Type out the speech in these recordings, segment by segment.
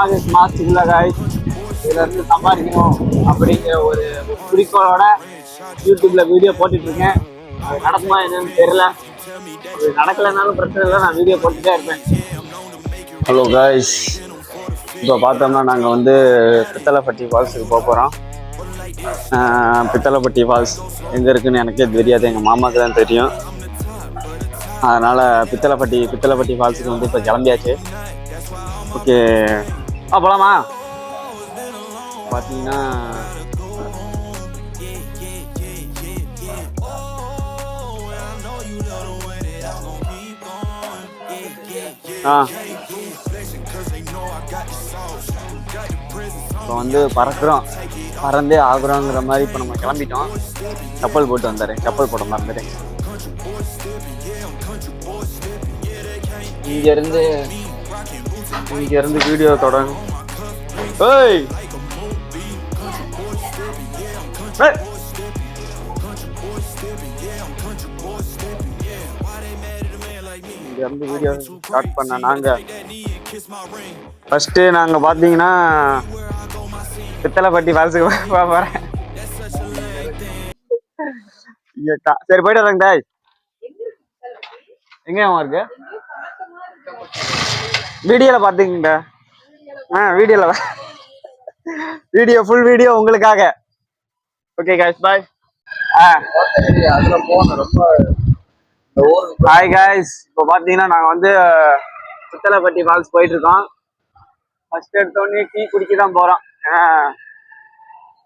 August மாசத்துக்குள்ள guys இதுல இருந்து சம்பாதிக்கணும் அப்படிங்கிற ஒரு குறிக்கோளோட யூடியூப்ல வீடியோ போட்டுட்டு இருக்கேன். அது நடக்குமா என்னன்னு தெரியல. அது நடக்கலைனாலும் பிரச்சனை இல்லை, நான் வீடியோ போட்டுட்டே இருப்பேன். ஹலோ காய்ஸ், இப்போ பார்த்தோம்னா நாங்கள் வந்து பித்தளைப்பட்டி ஃபால்ஸுக்கு போக போகிறோம். பித்தளைப்பட்டி ஃபால்ஸ் எங்கே இருக்குன்னு எனக்கே தெரியாது, எங்கள் மாமாவுக்கு தான் தெரியும். அதனால் பித்தளைப்பட்டி ஃபால்ஸுக்கு வந்து இப்போ கிளம்பியாச்சு. ஓகே, போகலாமா? பார்த்தீங்கன்னா இப்போ வந்து பறக்கிறோம், பறந்தே ஆகுறோங்கிற மாதிரி இப்போ நம்ம கிளம்பிட்டோம். செப்பல் போட்டு வந்தாரு, செப்பல் போட மறந்துட்டேன். இங்கேருந்து வீடியோ தொடங்கும். ஏய் இங்கேருந்து வீடியோ ஸ்டார்ட் பண்ண நாங்கள் ஃபஸ்ட்டு நாங்கள் பார்த்தீங்கன்னா பித்தளைப்பட்டி ஃபால்ஸுக்கு போக போகிறேன். சரி போயிட்டு வரேங்க தாய். எங்கே இருக்கு வீடியோவில் பார்த்தீங்கடா? வீடியோவில் வீடியோ ஃபுல் வீடியோ உங்களுக்காக. ஓகே காய்ஸ், பாய். ஹாய் காய்ஸ், இப்போ பார்த்தீங்கன்னா நாங்கள் வந்து பித்தளைப்பட்டி ஃபால்ஸ் போயிட்டு இருக்கோம். ஃபர்ஸ்ட் எடுத்தோடனே டீ குடிக்க தான் போகிறோம். ஏன்னா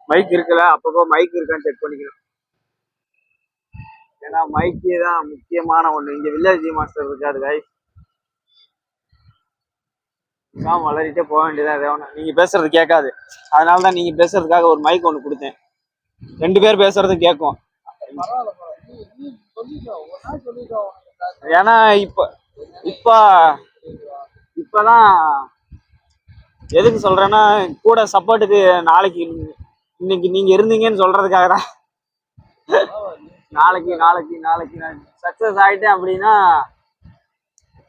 மைக் இருக்குல்ல, அப்பப்போ மைக் இருக்கான்னு செக் பண்ணிக்கணும். ஏன்னா மைக்கு தான் முக்கியமான ஒன்று. இங்கே வில்லேஜ் மாஸ்டர் இருக்காது காய்ஸ், வளரிட்டே போக வேண்டியதான். எதை ஒன்று நீங்கள் பேசுறது கேட்காது, அதனால தான் நீங்கள் பேசுறதுக்காக ஒரு மைக் ஒன்று கொடுத்தேன். 2 பேர் பேசுறது கேட்கும். ஏன்னா இப்பதான் எதுக்கு சொல்றேன்னா, கூட சப்போர்ட்டுக்கு நாளைக்கு இன்னைக்கு நீங்க இருந்தீங்கன்னு சொல்றதுக்காக தான். நாளைக்கு நான் சக்சஸ் ஆயிட்டேன் அப்படின்னா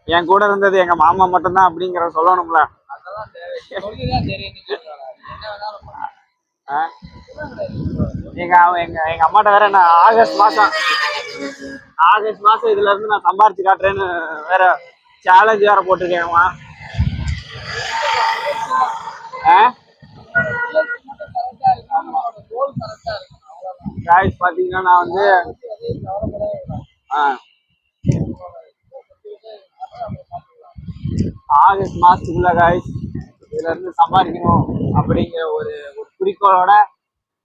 என் கூட இருந்தது எங்க மாமா மட்டும்தான் அப்படிங்கிற சொல்லணும்ல. எங்க அம்மாட்ட வேற நான் ஆகஸ்ட் மாசம் இதுல இருந்து நான் சம்பாரிச்சு காட்டுறேன்னு வேற சேலஞ்ச் வேற போட்டிருக்கேன். காய்ஸ் பாத்தீங்கன்னா நான் வந்து ஆகஸ்ட் மாசத்துக்குள்ள காய்ஸ் இதுல இருந்து சம்பாதிக்கணும் அப்படிங்கிற ஒரு குறிக்கோளோட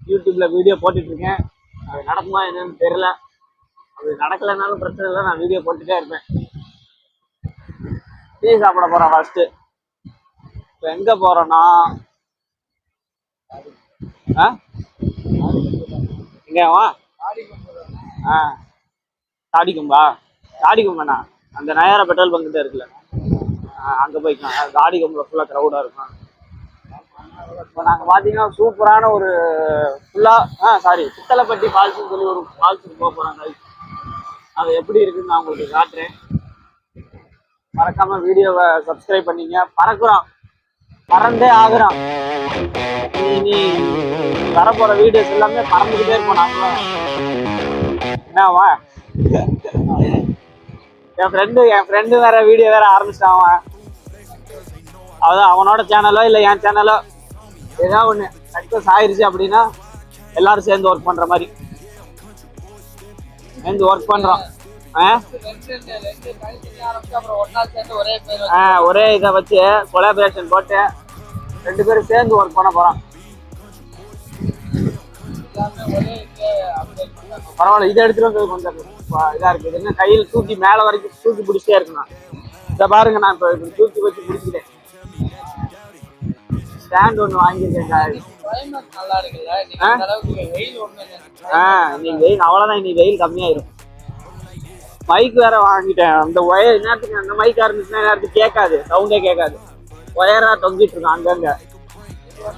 யூடியூப்ல வீடியோ போட்டுட்டு இருக்கேன். அது நடக்குமா என்னன்னு தெரியல. அது நடக்கலைனாலும் பிரச்சனை இல்லை, நான் வீடியோ போட்டுட்டே இருப்பேன். டீ சாப்பிட போறேன் ஃபர்ஸ்ட். இப்போ எங்க போறோம்னா எங்கேவா? தாடிக்கும்பா அந்த நயாரா பெட்ரோல் பங்க் கிட்ட இருக்குல்ல, அங்கே போய்க்கலாம். தாடிக்கும்பில் ஃபுல்லாக க்ரௌடாக இருக்கும். இப்போ நாங்கள் பார்த்தீங்கன்னா சூப்பரான ஒரு பித்தளைப்பட்டி ஃபால்ஸ்னு சொல்லி ஒரு ஃபால்ஸுக்கு போக போகிறாங்க. அது எப்படி இருக்குன்னு நான் உங்களுக்கு காட்டுறேன். மறக்காம வீடியோவை சப்ஸ்கிரைப் பண்ணிங்க. பறந்தே ஆகுறோம். நீ வரப்போற வீடியோஸ் எல்லாமே பறந்துக்கிட்டே இருப்போம் நாங்களும். என்னவா என் ஃப்ரெண்டு வேற வீடியோ வேற ஆரம்பிச்சிட்டான். அதான் அவனோட சேனலோ இல்லை என் சேனலோ ஏதாவது ஒன்று சக்ஸஸ் ஆயிடுச்சு அப்படின்னா எல்லாரும் சேர்ந்து ஒர்க் பண்ற மாதிரி ஒர்க் பண்றோம். ஒரே இதை வச்சு கொலாபரேஷன் போட்டு 2 பேரும் சேர்ந்து ஒர்க் பண்ண போறோம். பரவாயில்ல, இதை எடுத்துட்டு வந்து கொஞ்சம் இதா இருக்குது. என்ன கையில் தூக்கி மேல வரைக்கும் தூக்கி பிடிச்சிட்டே இருக்கணும். இதை பாருங்க, நான் இப்ப தூக்கி வச்சு பிடிச்சிட்டேன். ஸ்டாண்ட் ஒன்று வாங்கியிருக்கேன். இன்னைக்கு வெயில் அவ்வளவுதான், இன்னைக்கு வெயில் கம்மியாயிரும். மைக் வேற வாங்கிட்டேன். அந்த ஒயர் நேரத்துக்கு அந்த மைக்கா இருந்துச்சுன்னா நேரத்துக்கு கேட்காது, சவுண்டே கேட்காது. ஒயரா தொங்கிட்டு இருக்கோம் அங்கங்க.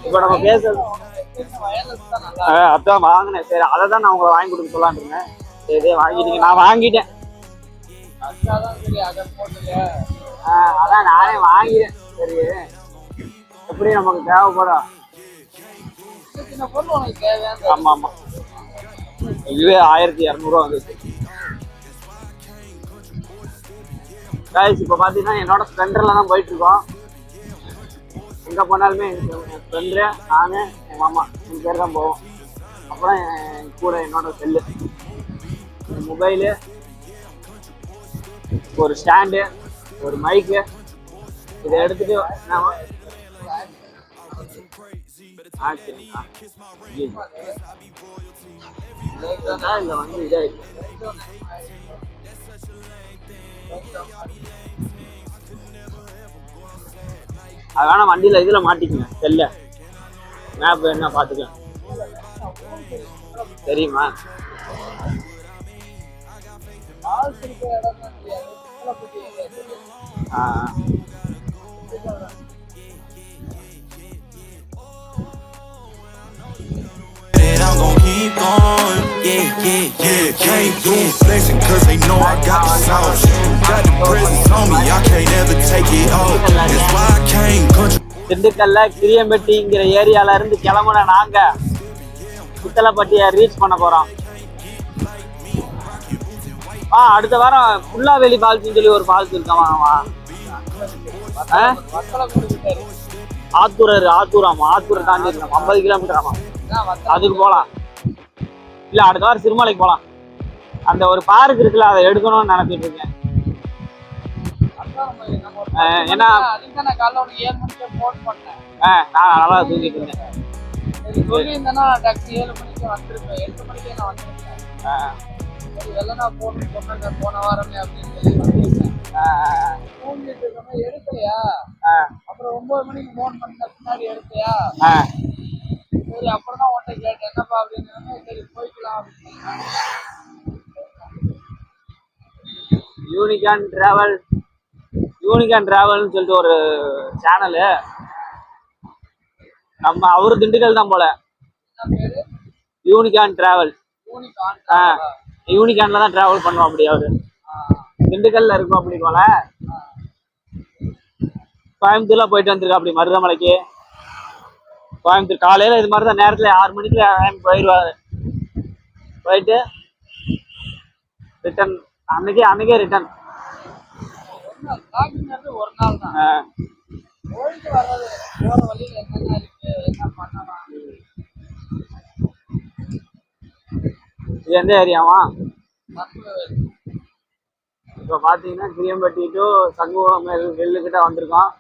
இப்ப நம்ம பேசுறது அதான் வாங்கினேன். சரி, அதை தான் நான் உங்களை வாங்கி கொடுக்க சொல்லான்னு இருந்தேன். சரி வாங்கிட்டீங்க, நான் வாங்கிட்டேன். அதான் நானே வாங்கிட்டேன். சரி எப்படி நமக்கு தேவைப்படும். ஆமா ஆமா, இதுவே 1200 வந்துச்சு. கைஸ் இப்போ பார்த்தீங்கன்னா என்னோட ஸ்ப்ளெண்டரில் தான் போயிட்டு இருக்கோம். எங்கே போனாலுமே என் ஃப்ரெண்டு, நான், என் மாமா 3 பேர் தான் போவோம். அப்புறம் கூட என்னோட செல்லு, மொபைலு, ஒரு ஸ்டாண்டு, ஒரு மைக்கு, இதை எடுத்துட்டு இதில் வந்து இதாயிடுச்சு. அது வேணா வண்டியில் இதில் மாட்டிக்குங்க, செல்ல மேப் என்ன பார்த்துக்கலாம். தெரியுமா? I'm gonna keep going, can't do flexing cause they know I got the sauce. Got the presence on me, I can't ever take it off. That's why I can't control. திண்டுக்கல்ல கிரியம்பட்டிங்கிற ஏரியால இருந்து கிளம்புன நாங்க புத்தலப்பட்டியை reach பண்ண போறோம். அடுத்த வாரம் புல்லாவேலி ஃபால்ஸ்னு சொல்லி ஒரு ஃபால்ஸ் இருக்காமா. ஆத்தூராமா, ஆத்தூர் தாண்டி இருக்கோம், 50 கிலோமீட்டர் ஆமா. அதுக்கு போலாம். இல்ல அடுத்த வாரம் சிறுமலைக்கு போலாம். அந்த ஒரு பார்க் இருக்குல்ல, அதை எடுக்கணும்னு நினைச்சிட்டு இருக்கேன். ஏன்னா நான் நல்லா தூங்கிட்டு இருந்தேன். போன வாரமே அப்படின்னு எடுக்கலையா? அப்புறம் 9 மணிக்கு போன் பண்ண பின்னாடி எடுத்தையா? சரி, அப்புறம் தான் உன்கிட்ட கேட்டேன் என்னப்பா அப்படின்னு. சரி போய்க்கலாம் அப்படின்னு. யூனிக் அண்ட் டிராவல்னு சொல்லிட்டு ஒரு சேனலு, நம்ம அவரு திண்டுக்கல் தான் போல. யூனிக் அண்ட் டிராவல், யூனிகான்ல தான் டிராவல் பண்ணுவோம். அப்படி அவரு திண்டுக்கல்ல இருக்கும் அப்படி போல. கோயம்புத்தூர்ல போயிட்டு வந்திருக்கா அப்படி மருதமலைக்கு. கோயம்புத்தூர் காலையில இது மாதிரி தான் நேரத்துல 6 மணிக்கு போயிடுவாரு. போயிட்டு ரிட்டர்ன் அன்னைக்கே ரிட்டர்ன். ஒரு நாள் தான் போயிட்டு வர்றது. போற வழியில என்னென்ன இருக்கு, என்ன பண்ணலாம். இது எந்த ஏரியாவா? இப்போ பார்த்தீங்கன்னா கிரியம்பட்டி டு சண்முகம் வெள்ளுக்கிட்ட வந்திருக்கோம்.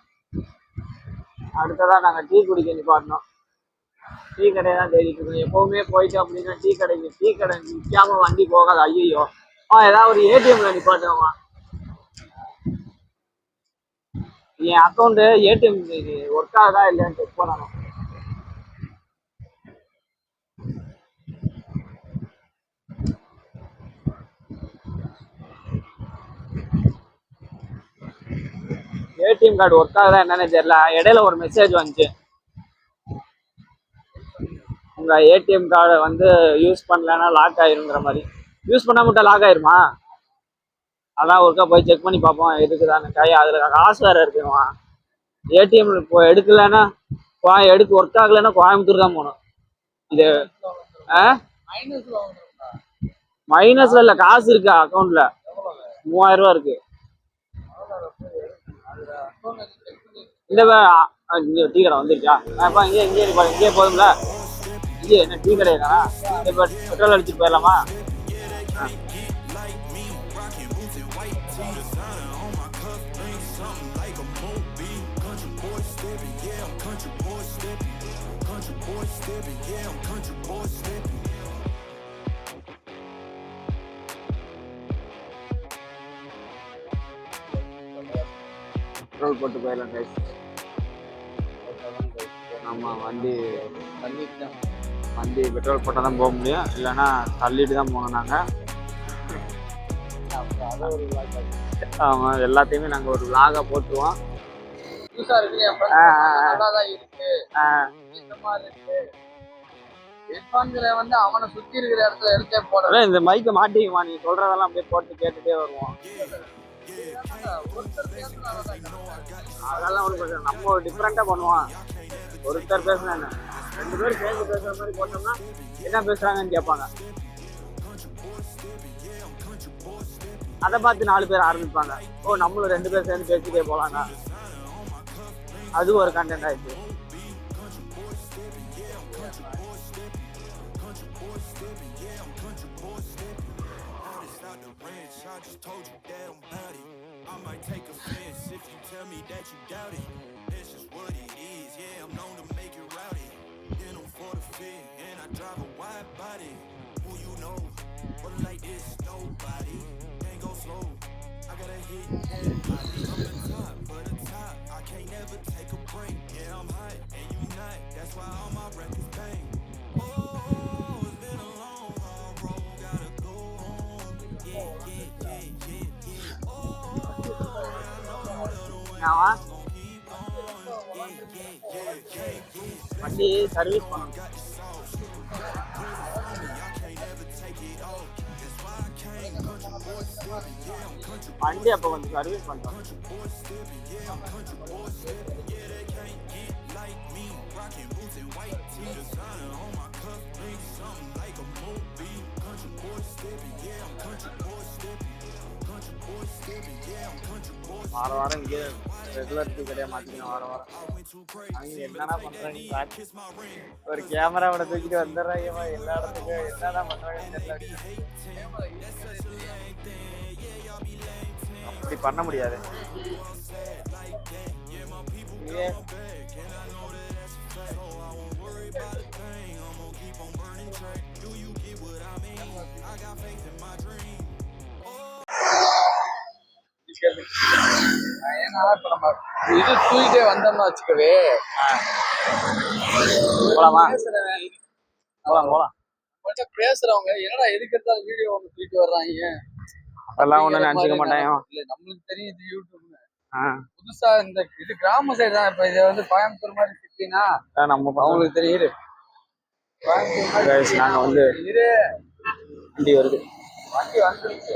அடுத்ததான் நாங்கள் டீ குடிக்க நிப்பாட்டணும். டீ கடையை தான் தேடிட்டு இருக்கோம். எப்போவுமே போயிட்டு அப்படின்னா டீ கடை நிற்காம வண்டி போகாது. ஐயோ ஏதாவது ஒரு ஏடிஎம்ல நிப்பாட்டுவோமா. என் அக்கௌண்ட்டு ஏடிஎம் ஒர்க் ஆகுதா இல்லையான்னு செக் பண்ணணும். ஏடிஎம் கார்டு ஒர்க் ஆகுதா என்னன்னு தெரியல. இடையில ஒரு மெசேஜ் வந்துச்சு, உங்க ஏடிஎம் கார்டை வந்து யூஸ் பண்ணலன்னா லாக் ஆயிருங்கிற மாதிரி. யூஸ் பண்ணா மட்டும் லாக் ஆயிருமா? அதான் ஒருக்கா போய் செக் பண்ணி பார்ப்போம் எதுக்குதான்னு. அதுல காசு வேற இருக்குமா. ஏடிஎம் இப்போ எடுக்கலன்னா ஒர்க் ஆகலைன்னா கோயம்புத்தூர் தான் போகணும். இது மைனஸ்ல இல்ல, காசு இருக்கு அக்கௌண்ட்ல 3000 ரூபா இருக்கு. இந்த டீ கடை வந்துருச்சா? இங்கே போதும்ல. இங்கே என்ன டீ கடை தானா? இப்போ பெட்ரோல் அடிச்சுட்டு போயிடலாமா? பெட்ரோல் போட்டு போயிடலாம் கைஸ். ஆமாம், வண்டி பெட்ரோல் போட்டால் தான் போக முடியும், இல்லைன்னா தள்ளிட்டு தான் போகணும் நாங்கள். ஆமாம், எல்லாத்தையுமே நாங்கள் ஒரு விளாகாக போட்டுருவோம். அவனை சுத்தி இருக்கிற இடத்துல எடுத்தே போட. இந்த மைக்கை மாட்டிக்குமா, நீ சொல்றதெல்லாம் அப்படியே போட்டு கேட்டுட்டே வருவோம். அதெல்லாம் ஒன்று நம்ம டிஃப்ரெண்டா பண்ணுவோம். ஒருத்தர் பேசுனா என்ன, 2 பேரும் சேர்ந்து பேசுற மாதிரி போட்டோம்னா என்ன பேசுறாங்கன்னு கேட்பாங்க. அதை பார்த்து 4 பேர் ஆரம்பிப்பாங்க. ஓ நம்மளும் 2 பேர் சேர்ந்து பேசிட்டே போலாங்க. அது ஒரு கண்டென்ட் ஆயிடுச்சு. I just told you that I'm about it. I might take offense if you tell me that you doubt it. It's just what it is, yeah, I'm known to make it rowdy. Then I'm for the fit, and I drive a wide body. Who you know, but like this, nobody. Can't go slow, I gotta hit everybody. I'm the top, for the top, I can't never take a break. Yeah, I'm hot, and you not, that's why all my records bang. Oh, it's been a long, hard road, gotta go home. Yeah, yeah, yeah, yeah, yeah. Oh, வண்டி service பண்ணணும். வண்டி அப்போ கொஞ்சம் service பண்ணுறோம். வாரம் வாரம் இங்கே regular tea கடையை மாற்றிக்கணும். வாரம் வாரம் அவங்க என்னென்ன பண்ணுறாங்க, ஒரு கேமராவோட தூக்கிட்டு வந்துடுறாங்க எல்லா இடத்துக்கும். என்னென்ன பண்ணுறாங்கன்னு தெரியல. அப்படி பண்ண முடியாது. ஏன்னா இப்ப நம்ம இது தூக்கிட்டே வந்தோம்னா வச்சுக்கவே போலாமா? போலாம் போலாம். பேசுறவங்க என்னடா எதுக்கு எடுத்தாலும் வீடியோ ஒன்று தூக்கிட்டு வர்றாங்க, அதெல்லாம் ஒன்றும் நினச்சிக்க மாட்டாங்க. இல்ல நம்மளுக்கு தெரியும் இது யூடியூப்னு. புதுசா இந்த இது கிராம சைடு தான். இப்ப இது வந்து கோயம்புத்தூர் மாதிரி சிட்டினா நம்ம அவங்களுக்கு தெரியுது. நாங்க வந்து வண்டி வருது, வண்டி வந்துருச்சு.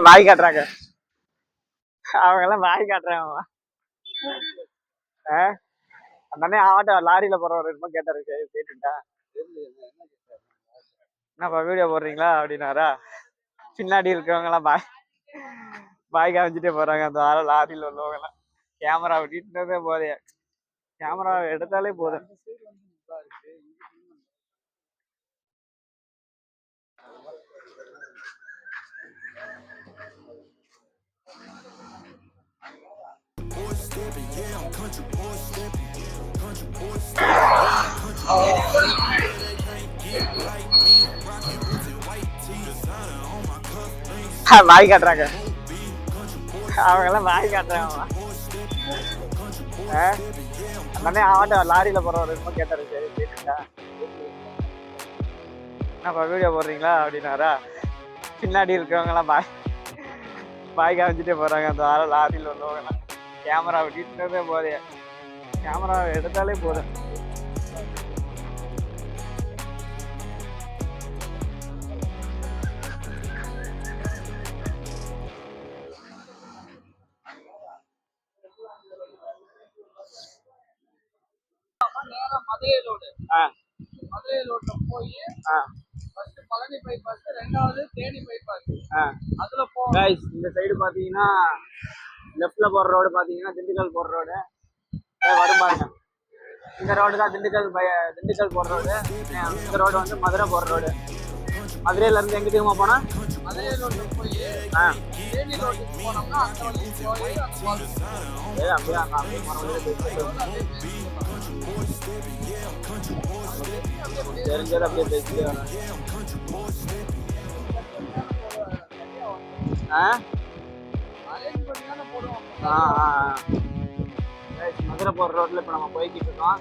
வாய் காட்டுறாங்க அவங்க எல்லாம், வாய் காட்டுறாங்க. அண்ணே ஆட்டோ லாரியில போறவர் என்னமோ கேட்டாரு, கேட்டுட்டா என்னப்பா வீடியோ போடுறீங்களா அப்படின்னாரா. பின்னாடி இருக்கிறவங்க எல்லாம் பாய் காமிச்சிட்டே போறாங்க. அந்த வாரம் லாரியில உள்ளவங்க எல்லாம் கேமரா விட்டுட்டதே போதே, கேமரா எடுத்தாலே போதும். வாய் காட்டுறாங்க அவங்க எல்லாம், வாய் காட்டுறாங்க. அண்ணே ஆட்டோ லாரியில போறவர் என்னமோ கேட்டாரு, கேட்டுட்டா என்னப்பா வீடியோ போடுறீங்களா அப்படின்னாரா. பின்னாடி இருக்கிறவங்க எல்லாம் பாய் காமிச்சிட்டே போறாங்க. அந்த வாரம் லாரியில உள்ளவங்க எல்லாம் கேமரா விட்டுட்டதே போதே, கேமரா எடுத்தாலே போதும். மதுரை ரோட்ல போய் ஃபர்ஸ்ட் பழனி பைபாஸ், ரெண்டாவது தேனி பைபாஸ். அதுல गाइस இந்த சைடு பாத்தீங்கன்னா லெஃப்ட்ல போற ரோடு பாத்தீங்கன்னா திண்டுக்கல் போற ரோடு வரும் பாருங்க. இந்த ரோடு தான் திண்டுக்கல் போற ரோடு. இந்த ரோடு வந்து மதுரை போற ரோடு. மதுரையில இருந்து எங்க தெரியுமா போனா மதுரை ரோட்ல போய் தேனி ரோட்டுக்கு போனோம்னா அந்த வழி போய் தெரிஞ்சது அப்படியே பேசிட்டு வரேன். மதுரை போற ரோட்ல இப்ப நம்ம போய்கிட்டு இருக்கோம்.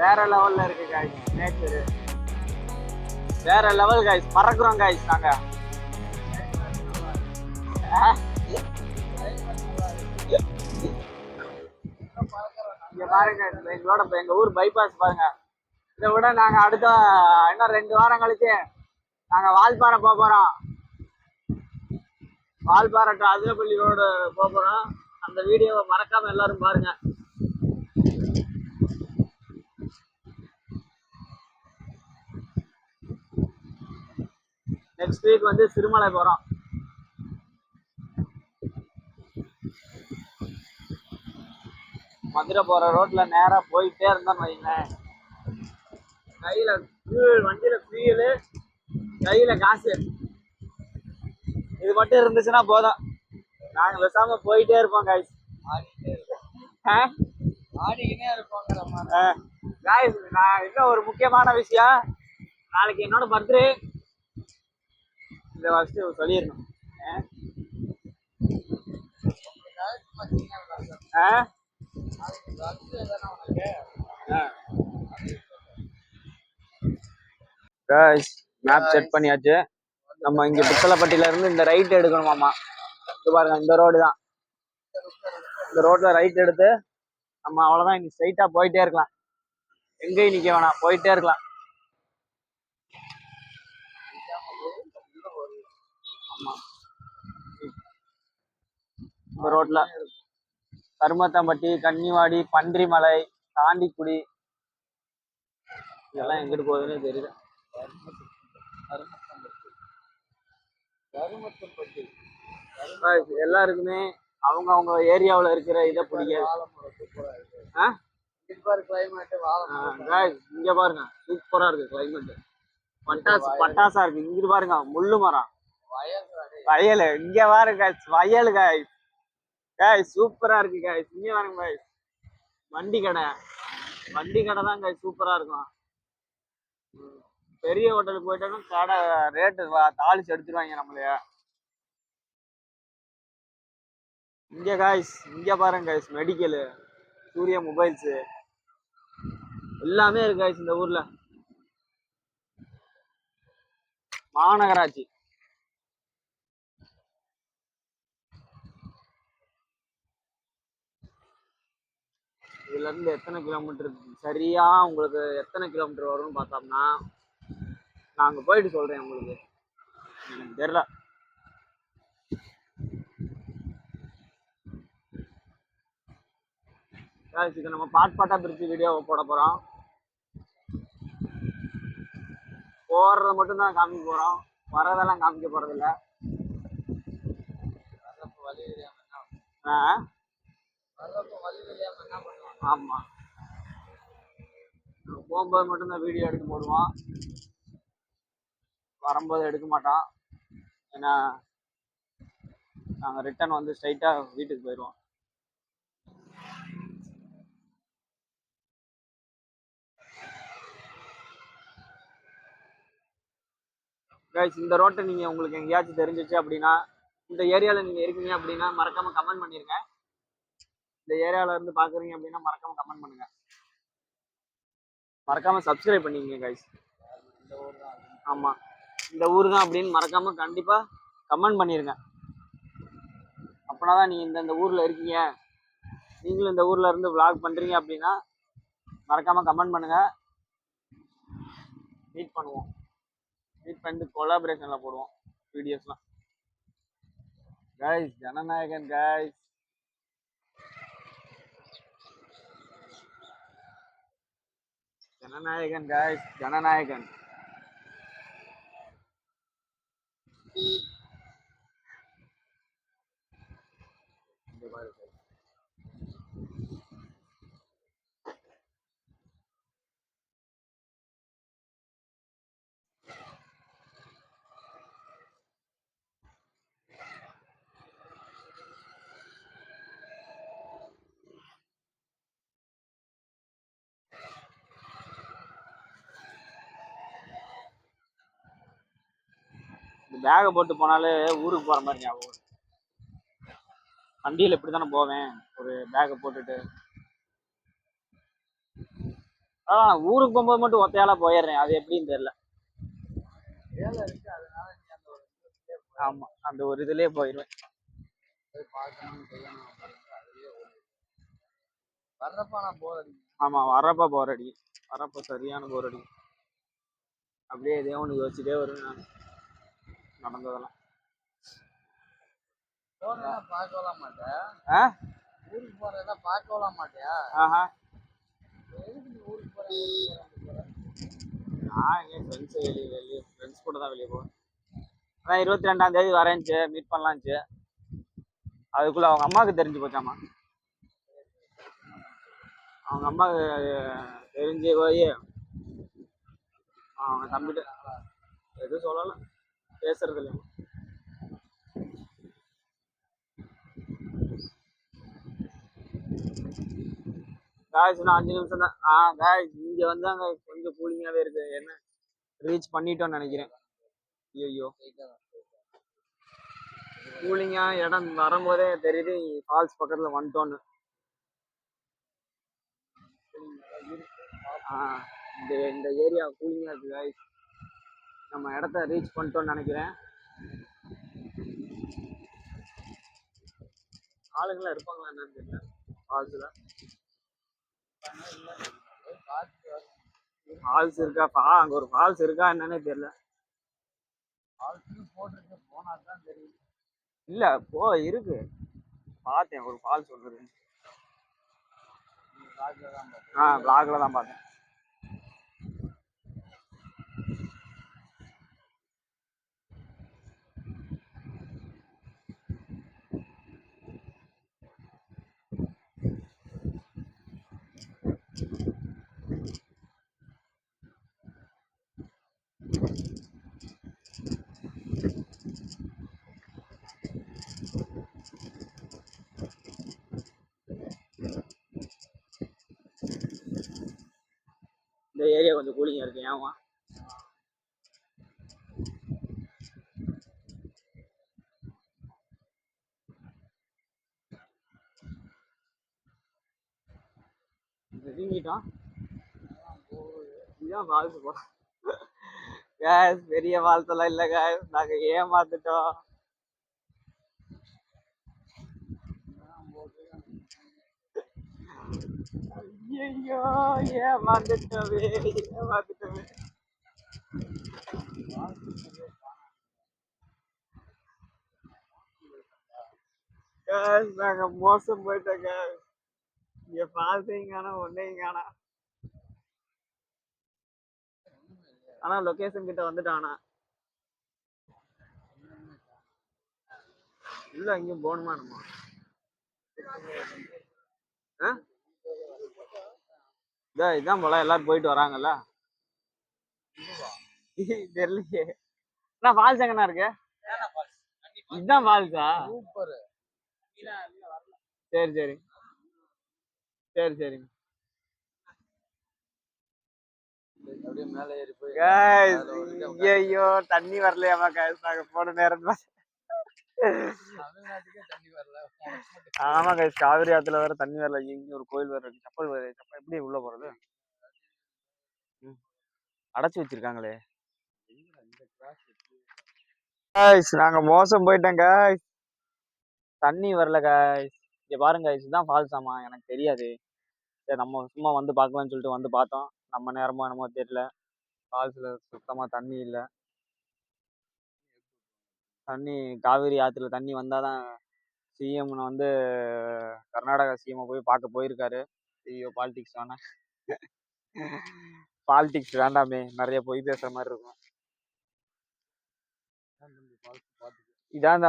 வேற லெவல்ல இருக்கு गाइस, நேச்சர் வேற லெவல் गाइस. பறக்குறோம் गाइस நாங்க. இங்க பாருங்க, எங்களோட எங்க ஊர் பைபாஸ் பாருங்க. இதை விட நாங்க அடுத்த இன்னும் 2 வாரம் கழிச்சு நாங்க வால்பாறை போக போறோம். வால்பாறை to அதிரப்பள்ளி ரோடு போக போறோம். அந்த வீடியோவை மறக்காம எல்லாரும் பாருங்க. நெக்ஸ்ட் வீக் வந்து சிறுமலை போறோம். மதுரை போற ரோட்ல நேரா போயிட்டே இருந்தோம்னு வைங்களேன், கையில வண்டியில ஃபியூலு, கையில காசு, இது மட்டும் இருந்துச்சுன்னா போதும், நாங்க பேசாம போயிட்டே இருப்போம் காய்ஸ். ஆடிக்கினே இருப்பாங்க. காய்ஸ் நான் இன்னும் ஒரு முக்கியமான விஷயம், நாளைக்கு என்னோட பர்த்டே. இந்த வருஷம் சொல்லிடணும். மேப் செட் பண்ணியாச்சு. நம்ம இங்க புத்தலப்பட்டியில இருந்து இந்த ரைட் எடுக்கணுமாமா. இது பாருங்க, இந்த ரோடு தான். இந்த ரோட்ல ரைட் எடுத்து நம்ம அவ்வளவுதான், இங்க ஸ்ட்ரைட்டா போயிட்டே இருக்கலாம். எங்கேயும் நிக்க வேணாம், போயிட்டே இருக்கலாம். ஆமா, இந்த ரோட்ல கருமத்தம்பட்டி, கன்னிவாடி, பன்றிமலை, தாண்டிக்குடி, இதெல்லாம் எங்கிட்டு போகுதுன்னு தெரியல. எல்லாருக்குமே அவங்க அவங்க ஏரியாவில் இருக்கிற இதை பிடிக்காது. இங்க பாருங்க, சூப்பரா இருக்கு கிளைமேட், பட்டாசா இருக்கு. இங்கிட்டு பாருங்க, முள்ளு மரம், வயல். இங்க பாருங்க வயல் காய்ஸ், சூப்பரா இருக்கு காய்ஸ். இங்க பாருங்க காய்ஸ், வண்டி கடை தான் காய்ஸ், சூப்பரா இருக்கும். பெரிய ஹோட்டலுக்கு போயிட்டோம்னா கடை ரேட்டு தாளிச்சு எடுத்துருவாங்க நம்மளைய. இங்க காய்ஸ், இங்க பாருங்க காய்ஸ், மெடிக்கலு, சூர்யா மொபைல்ஸ், எல்லாமே இருக்கு காய்ஸ் இந்த ஊர்ல. மாநகராட்சி. இதுல இருந்து எத்தனை கிலோமீட்டர், சரியா உங்களுக்கு எத்தனை கிலோமீட்டர் வரும்னு பார்த்தோம்னா, நாங்க போயிட்டு சொல்றேன் உங்களுக்கு, எனக்கு தெரியல. இதுக்கு நம்ம பாட்டா பிரிச்சு வீடியோ போட போறோம். போறத மட்டும் தான் காமிக்க போறோம், வரதெல்லாம் காமிக்க போறது இல்ல. ஆமா, போகும்போது மட்டும்தான் வீடியோ எடுக்க போடுவோம், வரும்போது எடுக்க மாட்டோம். ஏன்னா நாங்கள் ரிட்டர்ன் வந்து ஸ்ட்ரைட்டா வீட்டுக்கு போயிடுவோம். கைஸ், இந்த ரோட்டை நீங்க உங்களுக்கு எங்கேயாச்சும் தெரிஞ்சிச்சு அப்படின்னா, இந்த ஏரியாவில் நீங்க இருக்கீங்க அப்படின்னா மறக்காம கமெண்ட் பண்ணிருங்க. இந்த ஏரியாவில இருந்து பாக்குறீங்க அப்படின்னா மறக்காம கமெண்ட் பண்ணுங்க. மறக்காம சப்ஸ்கிரைப் பண்ணிக்கங்க கைஸ். ஆமா, இந்த ஊர் தான் அப்படின்னு மறக்காம கண்டிப்பா கமெண்ட் பண்ணிருங்க. அப்படின்னாதான் நீங்க இந்த ஊர்ல இருக்கீங்க, நீங்களும் இந்த ஊர்ல இருந்து vlog பண்றீங்க அப்படின்னா மறக்காம கமெண்ட் பண்ணுங்க. மீட் பண்ணுவோம், மீட் பண்ணிட்டு கொலாபரேஷன்ல போடுவோம் வீடியோஸ்லாம். Guys, Jananayagan guys, Jananayagan guys, Jananayagan. இந்த பேகை போட்டு போனாலே ஊருக்கு போற மாதிரி ஞாபகம். வண்டியில் இப்படி தானே போவேன், ஒரு பேகை போட்டுட்டு. ஊருக்கு போகும்போது மட்டும் ஒத்தையால போயிடுறேன், அது எப்படின்னு தெரியல. ஆமா, அந்த ஒரு இதுலயே போயிடுவேன். வர்றப்ப நான் போர் அடிக்கும். ஆமா, வர்றப்ப போர் அடிக்கும். வரப்போ சரியான போர் அடிக்கும். அப்படியே இதே ஒன்று யோசிச்சுட்டே வருவேன் நான் நடந்ததெல்லாம். பார்க்கலாம் மாட்டேன். ஊருக்கு போறதெல்லாம் பார்க்கலாம் மாட்டியா? எதுக்கு நீ ஊருக்கு போறேன்? நான் எங்க ஃப்ரெண்ட்ஸ் கூட தான் வெளியே போவேன். அதான் 22ஆம் தேதி வரேன்ச்சு, மீட் பண்ணலான்ச்சு. அதுக்குள்ள அவங்க அம்மாவுக்கு தெரிஞ்சு போச்சாமா. அவங்க அம்மாவுக்கு தெரிஞ்சு போய் அவங்க தம்பிட்டு எதுவும் சொல்லலை, பேசுறது இல்லை. காய்ஸ் இன்னும் 5 நிமிஷம் தான். காய்ஸ் இங்கே வந்து அங்கே கொஞ்சம் கூலிங்காகவே இருக்கு. என்ன ரீச் பண்ணிட்டோன்னு நினைக்கிறேன். ஐயோ கூலிங்காக இடம் வரும்போதே தெரியுது ஃபால்ஸ் பக்கத்தில் வந்துட்டோன்னு. இந்த ஏரியா கூலிங்காக இருக்கு காய்ஸ். நம்ம இடத்த ரீச் பண்ணிட்டோன்னு நினைக்கிறேன். ஆளுங்களாம் இருப்பாங்களா என்னன்னு தெரியல ஃபால்ஸில். ஃபால்ஸ் இருக்கா? அங்கே ஒரு ஃபால்ஸ் இருக்கா என்னன்னே தெரியல. போனாதான் தெரியும். இல்லை இருக்கு, பார்த்தேன் ஒரு ஃபால்ஸ் ஒன்று. பிளாக்ல தான் பார்த்தேன். இந்த ஏரியா கொஞ்சம் கூலிங்காக இருக்கு. ஏமா தூங்கிட்டோம். இதுதான் ஃபால்ஸ் போட கேஸ். பெரிய ஃபால்ஸ் எல்லாம் இல்லை கேஸ், நாங்கள் ஏமாத்துட்டோம். ஐயோ ஏமாந்துட்டோமே. கேஸ் நாங்க மோசம் போயிட்டோம் கேஸ். இங்க ஃபால்ஸையும் காணோம், ஒன்னையும் காணோம். ஆனா லொகேஷன் கிட்ட வந்துட்டானா இல்ல எங்கேயும் போகணுமா நம்ம? இதான் போல எல்லாரும் போயிட்டு வராங்கல்ல. தெரியலையே. அண்ணா ஃபால்ஸ் எங்கண்ணா இருக்கு? இதுதான் ஃபால்ஸா? சரி சரி சரி சரிங்க. ஐயோ தண்ணி வரலையாமா கைஸ், நாங்க போன நேரம். ஆமா கைஸ், காவிரி ஆத்துல வேற தண்ணி வரல. இங்க ஒரு கோயில் வேற இருக்கு. செப்பல் எப்படி உள்ள போறது? அடைச்சு வச்சிருக்காங்களே. நாங்க மோசம் போயிட்டோம் கைஸ். தண்ணி வரல கைஸ். இங்க பாருங்க கைஸ், இதுதான் ஃபால்ஸ். ஆமா எனக்கு தெரியாது. சரி நம்ம சும்மா வந்து பார்க்கலாம்னு சொல்லிட்டு வந்து பார்த்தோம். நம்ம நேரமோ என்னமோ தெரியல, ஃபால்ஸ்ல சுத்தமா தண்ணி இல்லை. தண்ணி காவிரி ஆத்துல தண்ணி வந்தாதான் சிஎம் வந்து கர்நாடகா சிஎம் போய் பார்க்க போயிருக்காரு. ஐயோ பாலிடிக்ஸ் வேணாம். பாலிடிக்ஸ் வேண்டாமே, நிறைய பொய் பேசுற மாதிரி இருக்கும். இதான்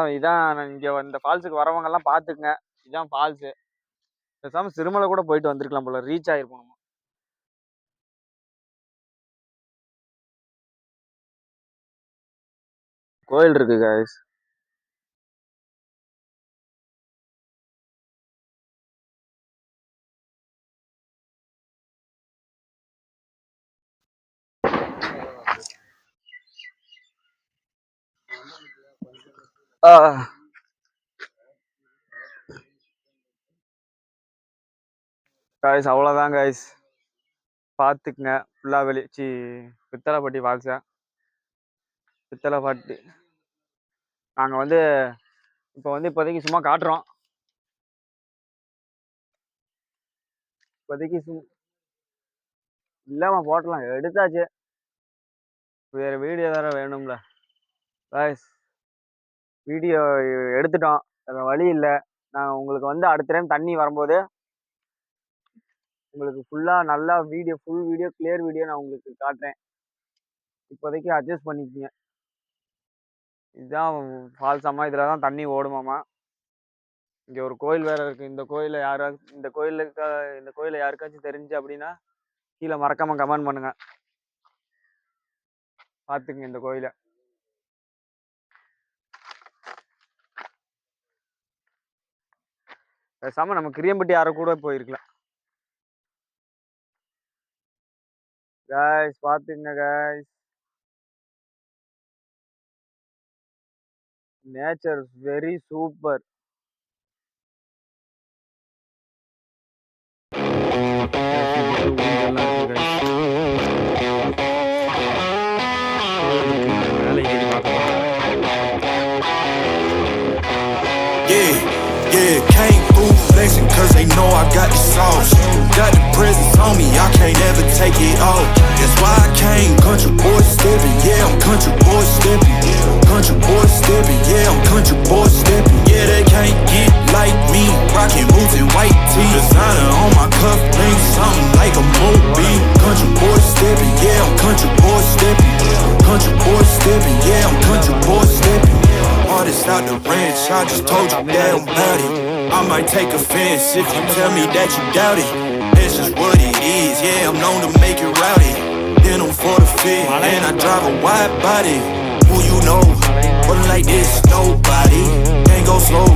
இங்க இந்த ஃபால்ஸுக்கு வரவங்க எல்லாம் பாத்துக்குங்க. இதான் ஃபால்ஸ். பேசாம சிறுமலை கூட போயிட்டு வந்திருக்கலாம் போல, ரீச் ஆயிருப்போம். கோயில் இருக்கு கைஸ். கைஸ் அவ்வளோதான் கைஸ், பார்த்துக்குங்க. ஃபுல்லாக பித்தளைப்பட்டி ஃபால்ஸை. பித்தளைப்பட்டி நாங்கள் வந்து இப்போதைக்கு சும்மா காட்டுறோம். இப்போதைக்கு இல்லாமல் போட்டலாம், எடுத்தாச்சு. வேறு வீடியோ வேறு வேணும்ல காய்ஸ். வீடியோ எடுத்துட்டோம், வேறு வழி இல்லை. நான் உங்களுக்கு வந்து அடுத்த டைம் தண்ணி வரும்போது உங்களுக்கு ஃபுல்லாக நல்லா video, full video, clear video நான் உங்களுக்கு காட்டுறேன். இப்போதைக்கு அட்ஜஸ்ட் பண்ணிக்கோங்க. இதுதான் ஃபால்ஸ் அம்மா, இதில் தான் தண்ணி ஓடுமாம்மா. இங்கே ஒரு கோயில் வேறு இருக்குது. இந்த கோயிலில் இந்த கோயிலை யாருக்காச்சும் தெரிஞ்சு அப்படின்னா கீழே மறக்காமல் கமெண்ட் பண்ணுங்கள். பார்த்துக்குங்க இந்த கோயிலை. பேசாமல் நம்ம கிரியம்பட்டி யாரை கூட போயிருக்கலாம். guys பார்த்துங்க guys, nature very super. Yeah, can't fool flexing cause they know I got the sauce. Got the presence on me, I can't ever take it off. That's why I came country boy stepping, yeah, I'm country boy stepping. Country boy stepping, yeah, I'm country boy stepping. Yeah, they can't get like me, rockin' boots and white tee. Designer on my cuff, links, something like a movie. Country boy stepping, yeah, I'm country boy stepping. Country boy stepping, yeah, I'm country boy stepping. Artist out the ranch, I just told you that I'm about it. I might take offense if you tell me that you doubt it. That's just what it is, yeah, I'm known to make it rowdy. Then I'm for the fit, and I drive a wide body. Who you know, but like this, nobody. Can't go slow.